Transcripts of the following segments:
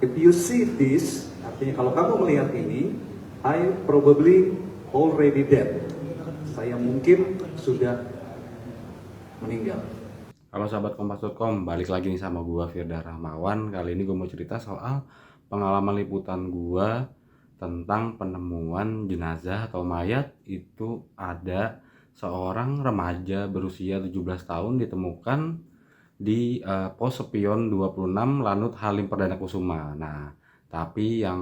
If you see this, artinya kalau kamu melihat ini, I probably already dead. Saya mungkin sudah meninggal. Halo sahabat Kompas.com, balik lagi nih sama gua Firda Rahmawan. Kali ini gue mau cerita soal pengalaman liputan gua tentang penemuan jenazah atau mayat. Itu ada seorang remaja berusia 17 tahun ditemukan di pos Sepion 26 Lanut Halim Perdana Kusuma. Nah, tapi yang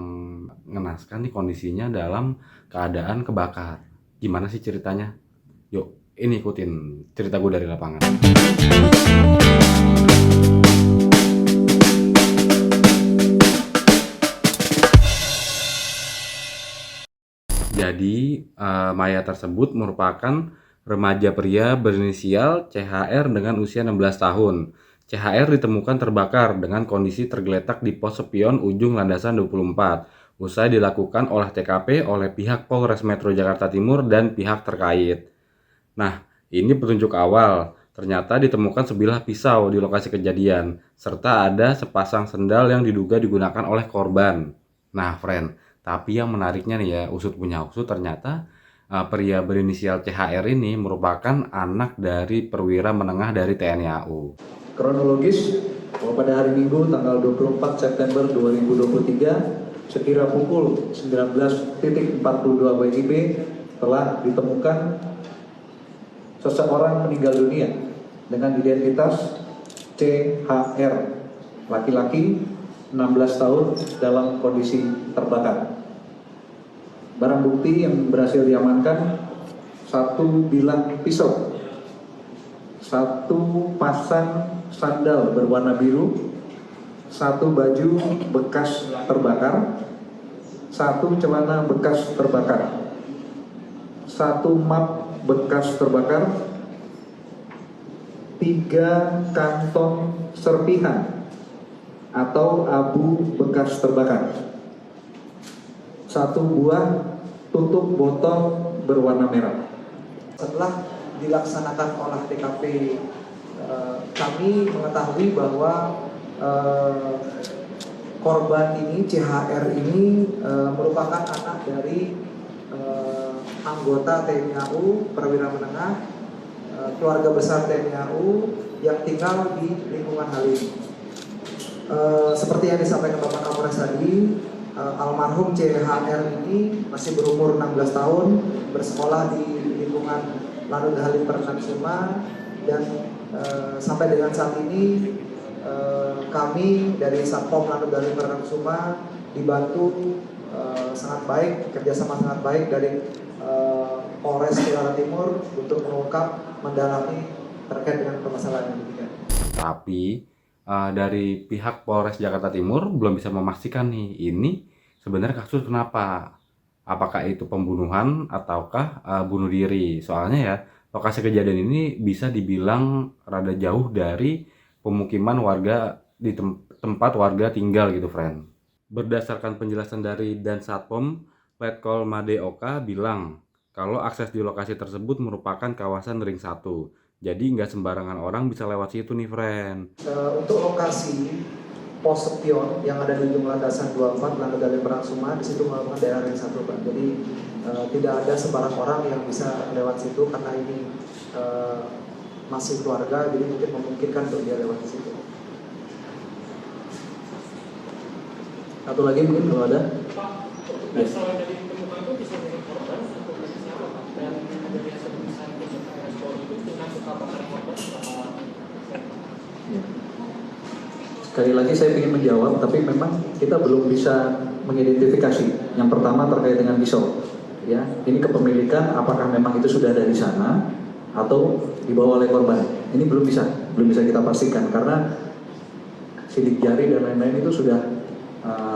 mengenaskan nih kondisinya dalam keadaan kebakar. Gimana sih ceritanya? Yuk, ini ikutin cerita gue dari lapangan. Jadi, mayat tersebut merupakan remaja pria berinisial CHR dengan usia 16 tahun. CHR ditemukan terbakar dengan kondisi tergeletak di pos Sepion ujung landasan 24. Usai dilakukan olah TKP oleh pihak Polres Metro Jakarta Timur dan pihak terkait. Nah, ini petunjuk awal. Ternyata ditemukan sebilah pisau di lokasi kejadian, serta ada sepasang sendal yang diduga digunakan oleh korban. Nah, friend, tapi yang menariknya nih ya, usut punya usut ternyata pria berinisial CHR ini merupakan anak dari perwira menengah dari TNI AU. Kronologis, bahwa pada hari Minggu tanggal 24 September 2023 sekira pukul 19.42 WIB telah ditemukan seseorang meninggal dunia dengan identitas CHR, laki-laki 16 tahun dalam kondisi terbakar. Barang bukti yang berhasil diamankan satu bilah pisau, satu pasang sandal berwarna biru, satu baju bekas terbakar, satu celana bekas terbakar, satu map bekas terbakar, 3 kantong serpihan atau abu bekas terbakar, 1 buah tutup botol berwarna merah. Setelah dilaksanakan olah TKP, kami mengetahui bahwa korban ini, CHR ini merupakan anak dari anggota TNI AU perwira menengah, keluarga besar TNI AU yang tinggal di lingkungan Halim. Seperti yang disampaikan Bapak Kapolres tadi, almarhum CHR ini masih berumur 16 tahun, bersekolah di lingkungan Lanut Halim Perdana Kusuma, dan sampai dengan saat ini kami dari Satpom Lanut Halim Perdana Kusuma dibantu sangat baik, kerjasama sangat baik dari Polres Jakarta Timur untuk mengungkap, mendalami terkait dengan permasalahan ini. Tapi dari pihak Polres Jakarta Timur belum bisa memastikan nih ini sebenarnya kasus kenapa. Apakah itu pembunuhan ataukah bunuh diri? Soalnya ya lokasi kejadian ini bisa dibilang rada jauh dari pemukiman warga di tempat warga tinggal gitu, friend. Berdasarkan penjelasan dari Dan Satpom, Letkol Made Oka bilang kalau akses di lokasi tersebut merupakan kawasan ring 1. Jadi nggak sembarangan orang bisa lewat situ nih, friend. Untuk lokasi pos Sepion yang ada di ujung landasan 24 Lanut Halim Perdana Kusuma, di situ merupakan daerah ring 1, Pak. Jadi tidak ada sembarang orang yang bisa lewat situ karena ini masih keluarga, jadi mungkin memungkinkan untuk dia lewat di situ. Satu lagi mungkin kalau ada. Pisau yang dari ditemukan itu pisau dari korban atau dari siapa, Pak? Dan dari hasil pemeriksaan besok respon itu dengan suka bakar korban apa? Sekali lagi saya ingin menjawab, tapi memang kita belum bisa mengidentifikasi. Yang pertama terkait dengan pisau, ya, ini kepemilikan apakah memang itu sudah dari sana atau dibawa oleh korban? Ini belum bisa kita pastikan karena sidik jari dan lain-lain itu sudah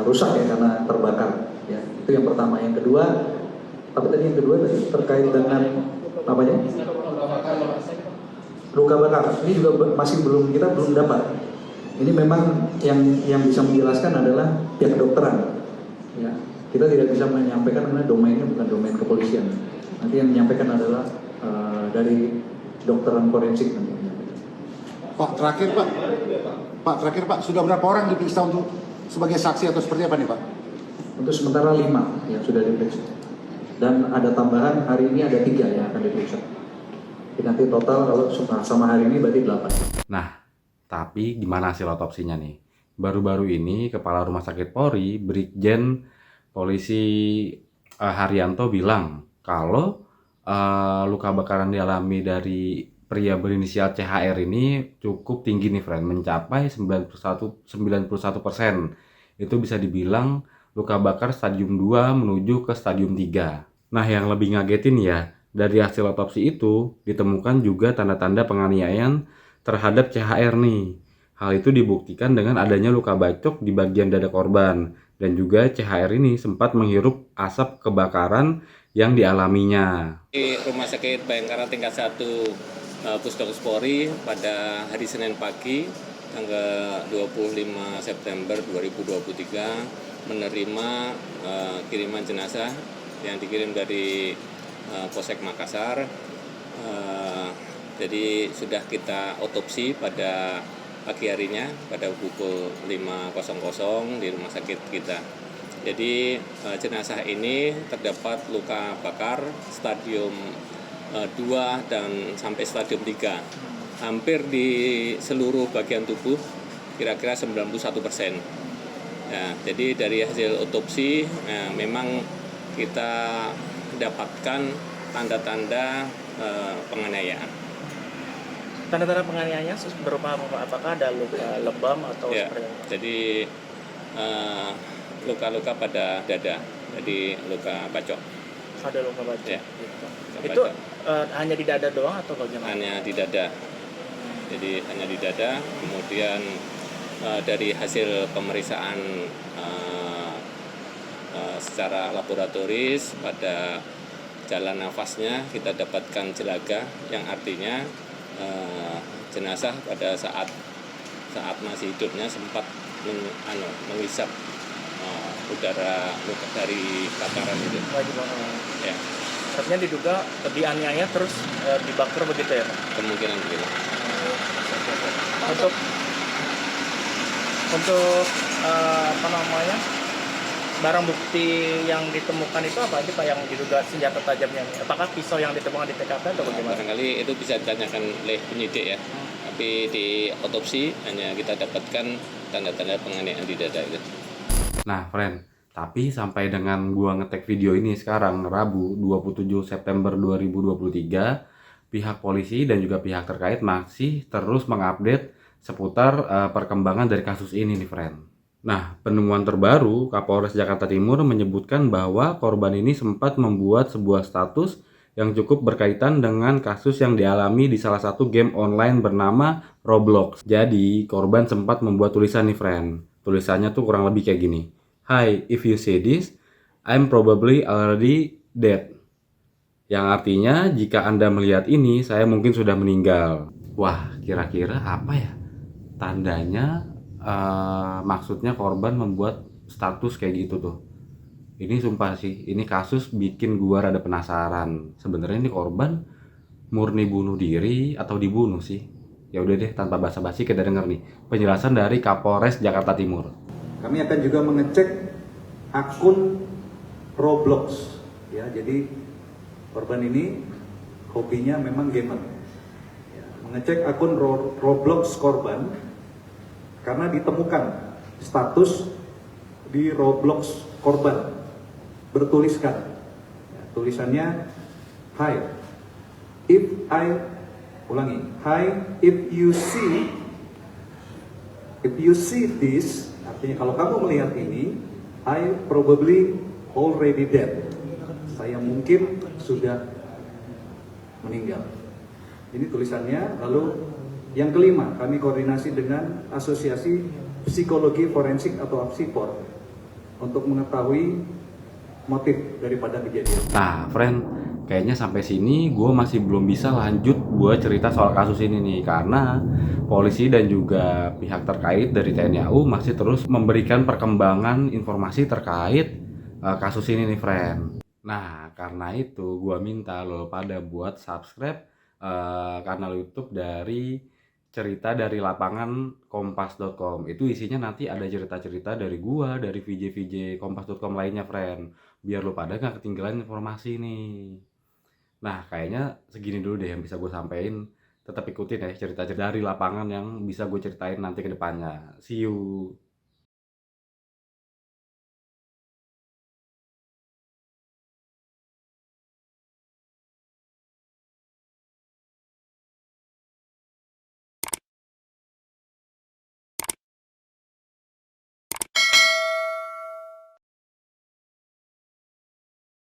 rusak ya karena terbakar. Ya, itu yang pertama. Yang kedua, apa tadi yang kedua tadi terkait dengan apanya? Luka bakar. Ini juga kita belum dapat. Ini memang yang bisa menjelaskan adalah pihak kedokteran. Ya, kita tidak bisa menyampaikan karena domainnya bukan domain kepolisian. Nanti yang menyampaikan adalah dari dokteran forensik nanti. Pak, terakhir Pak, sudah berapa orang diperiksa untuk sebagai saksi atau seperti apa nih Pak? Untuk sementara 5 yang sudah diperiksa. Dan ada tambahan hari ini ada 3 yang akan diperiksa. Jadi nanti total kalau sama hari ini berarti 8. Nah, tapi gimana hasil otopsinya nih? Baru-baru ini Kepala Rumah Sakit Polri, Brigjen Polisi Haryanto bilang kalau luka bakaran dialami dari pria berinisial CHR ini cukup tinggi nih friend, mencapai 91%. Itu bisa dibilang luka bakar stadium 2 menuju ke stadium 3. Nah, yang lebih ngagetin ya, dari hasil otopsi itu ditemukan juga tanda-tanda penganiayaan terhadap CHR nih. Hal itu dibuktikan dengan adanya luka bacok di bagian dada korban, dan juga CHR ini sempat menghirup asap kebakaran yang dialaminya. Di Rumah Sakit Bayangkara tingkat 1 Pusdokes Polri pada hari Senin pagi tanggal 25 September 2023 menerima kiriman jenazah yang dikirim dari Polsek Makassar. Jadi sudah kita otopsi pada pagi harinya pada pukul 5.00 di rumah sakit kita. Jadi jenazah ini terdapat luka bakar stadium 2 dan sampai stadium 3. Hampir di seluruh bagian tubuh kira-kira 91%. Nah, jadi dari hasil otopsi memang kita dapatkan tanda-tanda penganiayaan. Tanda-tanda penganiayaan berupa apa? Apakah ada luka lebam atau Ya, seperti apa? jadi luka-luka pada dada, jadi luka bacok. Ada luka bacok. Ya. Gitu. Luka Itu bacok. hanya di dada doang atau bagaimana? Hanya di dada. Jadi hanya di dada. Kemudian dari hasil pemeriksaan secara laboratoris pada jalan nafasnya kita dapatkan jelaga, yang artinya jenazah pada saat masih hidupnya sempat menghisap udara dari bakaran itu. Ya, Artinya diduga dianiaya terus dibakar begitu ya Pak? kemungkinan begitu. Untuk apa namanya, barang bukti yang ditemukan itu apa aja Pak yang diduga senjata tajamnya? Apakah pisau yang ditemukan di TKP atau bagaimana? Barangkali itu bisa ditanyakan oleh penyidik ya. Tapi di otopsi hanya kita dapatkan tanda-tanda penganiayaan di dada itu. Nah, friend, tapi sampai dengan gua ngetek video ini sekarang Rabu 27 September 2023, pihak polisi dan juga pihak terkait masih terus mengupdate seputar perkembangan dari kasus ini nih, friend. Nah, penemuan terbaru Kapolres Jakarta Timur menyebutkan bahwa korban ini sempat membuat sebuah status yang cukup berkaitan dengan kasus yang dialami di salah satu game online bernama Roblox. Jadi, korban sempat membuat tulisan nih, friend. Tulisannya tuh kurang lebih kayak gini. Hi, if you see this, I'm probably already dead. Yang artinya, jika Anda melihat ini, saya mungkin sudah meninggal. Wah, kira-kira apa ya? Tandanya, maksudnya korban membuat status kayak gitu tuh. Ini sumpah sih, ini kasus bikin gua rada penasaran. Sebenarnya ini korban murni bunuh diri atau dibunuh sih? Ya udah deh, tanpa basa-basi kita denger nih penjelasan dari Kapolres Jakarta Timur. Kami akan juga mengecek akun Roblox, ya. Jadi korban ini hobinya memang gamer. Ya, mengecek akun Roblox korban karena ditemukan status di Roblox korban bertuliskan, ya, tulisannya Hi, if you see this, artinya kalau kamu melihat ini, I probably already dead. Saya mungkin sudah meninggal. Ini tulisannya. Lalu yang kelima, kami koordinasi dengan Asosiasi Psikologi Forensik atau APSIFOR untuk mengetahui motif daripada kejadian. Nah, friend, kayaknya sampai sini gue masih belum bisa lanjut buat cerita soal kasus ini nih, karena polisi dan juga pihak terkait dari TNI AU masih terus memberikan perkembangan informasi terkait kasus ini nih, friend. Nah, karena itu gue minta lo pada buat subscribe kanal YouTube dari cerita dari lapangan kompas.com. Itu isinya nanti ada cerita-cerita dari gua, dari VJ-VJ kompas.com lainnya, friend. Biar lu pada nggak ketinggalan informasi nih. Nah, kayaknya segini dulu deh yang bisa gue sampein. Tetap ikutin ya cerita-cerita dari lapangan yang bisa gue ceritain nanti ke depannya. See you.